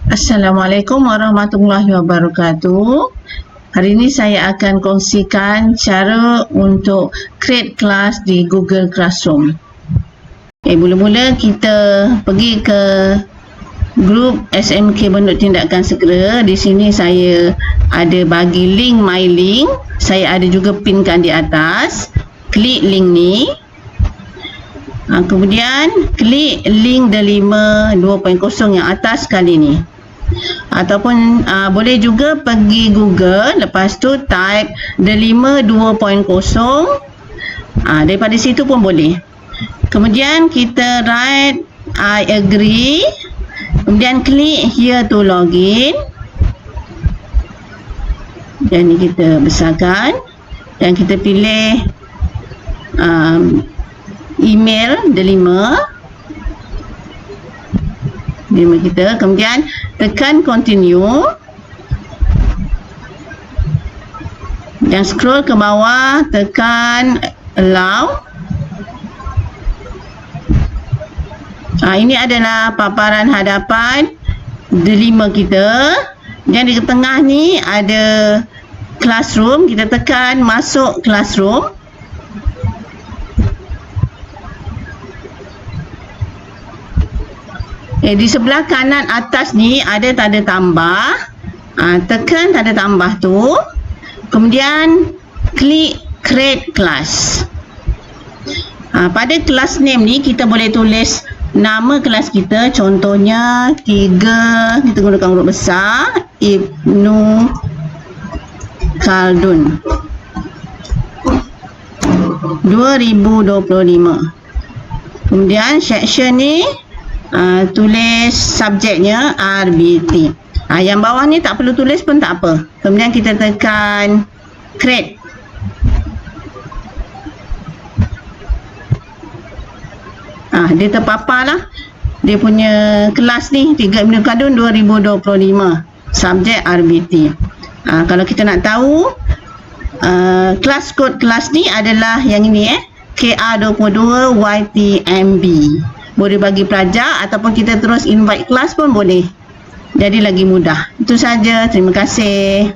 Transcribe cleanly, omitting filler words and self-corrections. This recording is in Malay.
Assalamualaikum warahmatullahi wabarakatuh. Hari ini saya akan kongsikan cara untuk create kelas di Google Classroom. Mula-mula kita pergi ke grup SMK Benut Tindakan Segera. Di sini saya ada bagi link My Link. Saya ada juga pinkan di atas. Klik link ni. Kemudian klik link Delima 2.0 yang atas kali ni. Ataupun boleh juga pergi Google, lepas tu type Delima 2.0. Daripada situ pun boleh. Kemudian kita write I agree. Kemudian klik here to login. Dan ni kita besarkan. Dan kita pilih email Delima kita, kemudian tekan continue dan scroll ke bawah, tekan allow. Ini adalah paparan hadapan Delima kita. Dan di tengah ni ada classroom, kita tekan masuk classroom. Di sebelah kanan atas ni ada tanda tambah. Tekan tanda tambah tu. Kemudian klik create class. Pada class name ni kita boleh tulis nama kelas kita. Contohnya 3, kita gunakan huruf besar, Ibnu Khaldun 2025. Kemudian section ni tulis subjeknya RBT. Yang bawah ni tak perlu tulis pun tak apa. Kemudian kita tekan create. Dia terpapar lah dia punya kelas ni, 3 Ibnu Khaldun 2025, subjek RBT. Kalau kita nak tahu kelas kod kelas ni adalah yang ini, KR22 YTMB. Boleh bagi pelajar ataupun kita terus invite kelas pun boleh. Jadi lagi mudah. Itu saja. Terima kasih.